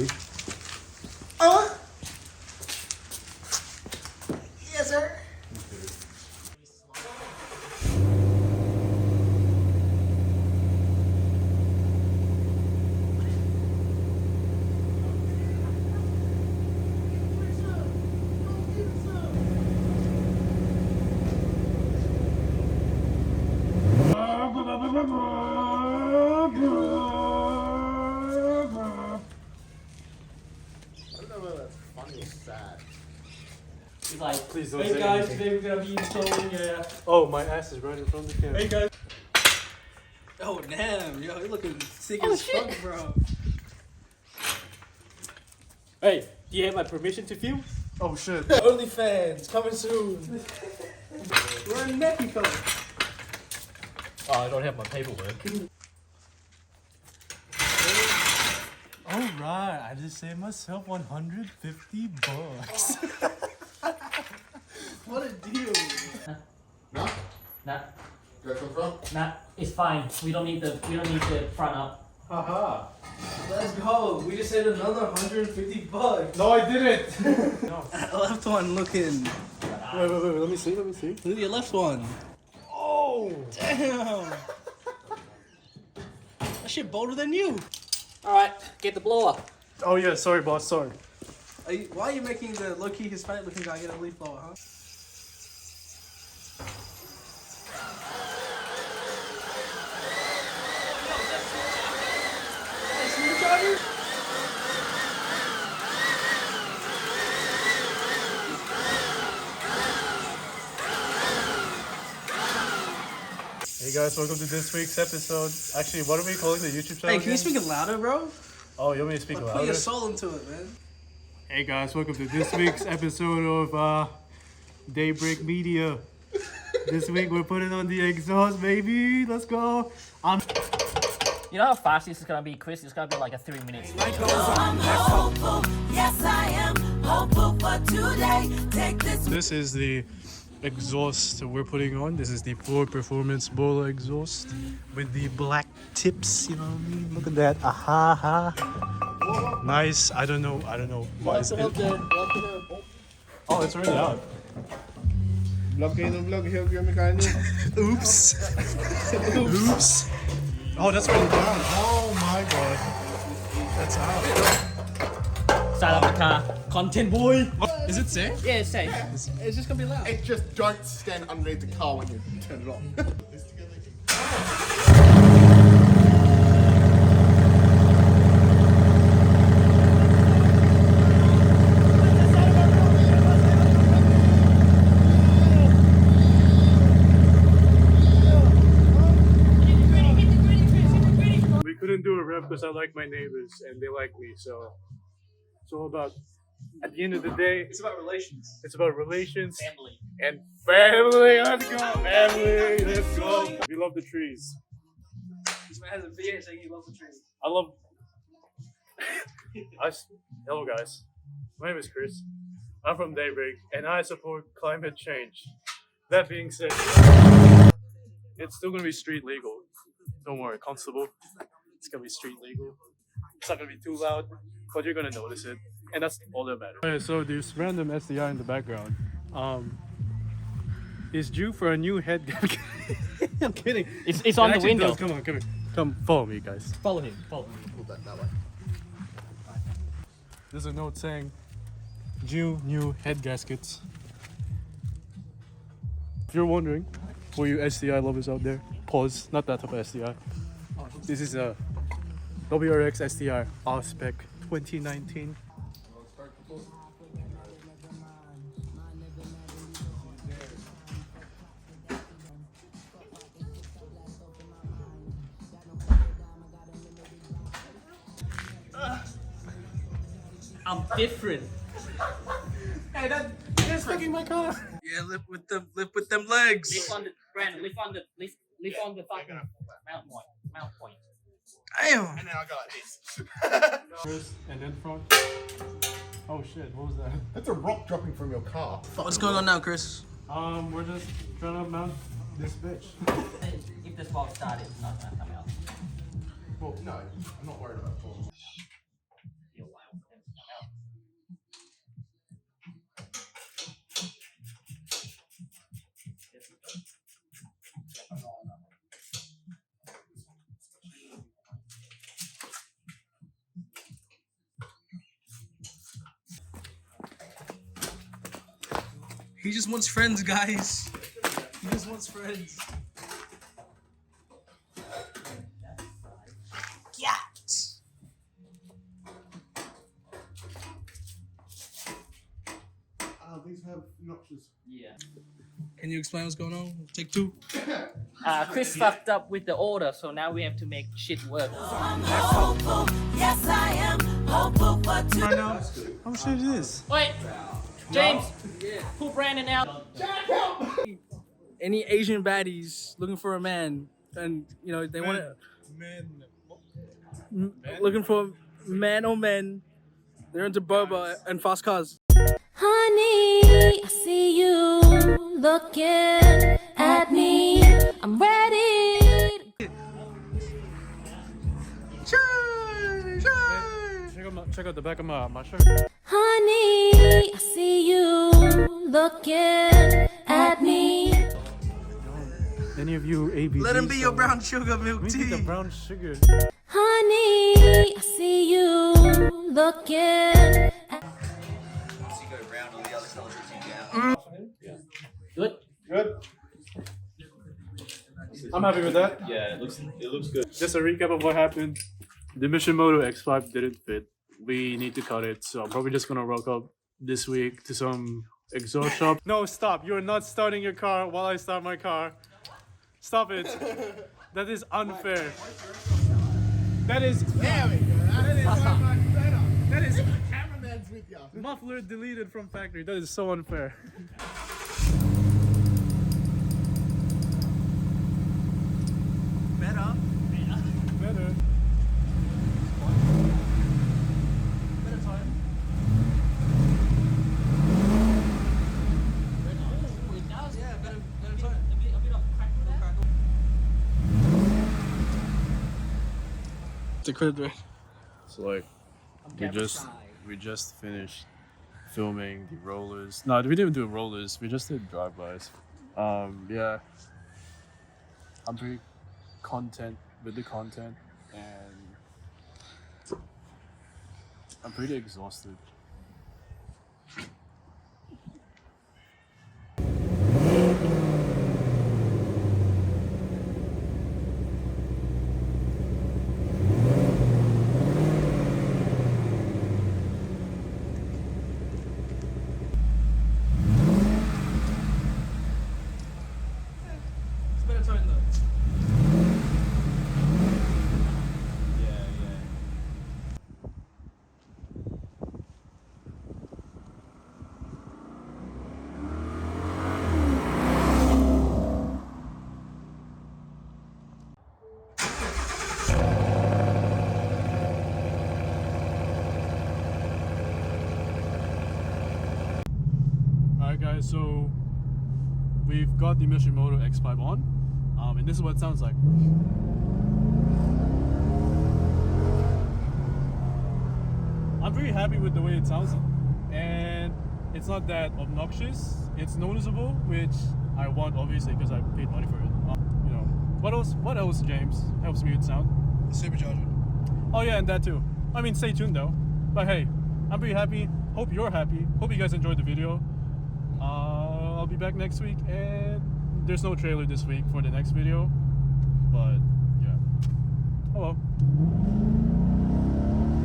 ready? Yes, sir. Funny or sad. He's like, Please don't hey say guys, anything. today we're gonna be installing Oh, my ass is right in front of the camera. Hey guys. Oh damn, yo, you looking sick as fuck, bro. Hey, do you have my permission to film? Oh shit. OnlyFans coming soon. We're in Mexico. Oh, I don't have my paperwork. Alright, I just saved myself 150 bucks. What a deal. No? Nah, Got some front? nah, it's fine. We don't need the front up. Haha. Let's go. We just saved another 150 bucks. No, I didn't. No. Left one looking. Wait, let me see. Look at your left one. Oh! Damn. That shit bolder than you. Alright, get the blower. Oh yeah, sorry boss, sorry. Why are you making the low-key Hispanic looking guy get a leaf blower, huh? Hey guys, welcome to this week's episode. Actually, what are we calling the YouTube channel? Hey, can you speak it louder, bro? Oh, you want me to speak Put louder? your soul into it, man. Hey guys, welcome to this week's episode of Daybreak Media. This week we're putting on the exhaust, baby. Let's go. You know how fast this is gonna be, Chris? It's gonna be like a 3 minutes. I'm hopeful, yes I am hopeful for today. Take this. This is the exhaust we're putting on. This is the Ford Performance Bowler exhaust with the black tips. You know what I mean? Look at that. Aha, ha. Nice. I don't know. Why is it? Oh, it's already out. Vlog kayo ng vlog, help yung mechanic. Oops. Oops. Oh, that's already down. Oh my god. That's out. Start up the car. Content boy. Is it safe? Yeah, it's safe. It's just gonna be loud. It just don't stand underneath the car when you turn it off. We couldn't do a rep because I like my neighbors and they like me, so it's all about, at the end of the day, It's about relations. it's about relations Family. and family. Let's go, family. Let's go. We love the trees. This man has a video saying he loves the trees. I love. Hello, guys. My name is Chris. I'm from Daybreak, and I support climate change. That being said, it's still gonna be street legal. Don't worry, constable. It's gonna be street legal. It's not gonna be too loud, but you're gonna notice it, and that's all that matters. Okay, so there's random SDI in the background. Is due for a new head. I'm kidding. It's It on the actually window. does. Come on, come here. Come, follow me, guys. Follow him. Follow him. There's a note saying, due new head gaskets. If you're wondering, for you SDI lovers out there, pause, not that type of SDI. This is a WRX SDI R-Spec 2019. I'm different. Hey, that's fucking my car! Yeah, lift with them legs. Lift on the Brandon. Lift on the fucking mount point. Mount point. Damn. And then I go like this. First and then front. Oh shit, what was that? That's a rock dropping from your car. What's going on now, Chris? We're just trying to mount this bitch. If this box started, it's not gonna come out. Well, no, I'm not worried about falling. You're wild. He just wants friends, guys. He just wants friends. These have notches. Yeah. Can you explain what's going on? Take two. Chris fucked up with the order, so now we have to make shit work. I'm hopeful, yes I am hopeful for today. How much is this? Wait, James, pull Brandon out. Any Asian baddies looking for a man, and you know they want to looking for man or men. They're into boba and fast cars. Honey, I see you looking at me. I'm ready. Check out the back of my shirt. Honey, I see you looking at me. Any of you ABGs? Let him be your brown sugar milk We tea. need the brown sugar. Honey, I see you looking at Good. Good. I'm happy with that. Yeah, it looks good. Just a recap of what happened. The Mishimoto X5 didn't fit. We need to cut it, so I'm probably just gonna rock up this week to some exhaust shop. No, stop! You're not starting your car while I start my car. Stop it. That is unfair. That is. That is cameraman's with you. Muffler deleted from factory. That is so unfair. Better. Better. Better time. Yeah, better time. The credit. So like, we just finished filming the rollers. No, we didn't do rollers. We just did drive-bys. Yeah. I'm pretty content with the content, and I'm pretty exhausted. It's better time though. Alright guys, so we've got the Mishimoto X5 on, and this is what it sounds like. I'm pretty happy with the way it sounds, and it's not that obnoxious. It's noticeable, which I want obviously because I paid money for it. You know, what else, James, helps me with sound? Supercharger. Oh yeah, and that too. I mean, stay tuned though. But hey, I'm pretty happy. Hope you're happy. Hope you guys enjoyed the video. I'll be back next week, and there's no trailer this week for the next video. But yeah. Oh well.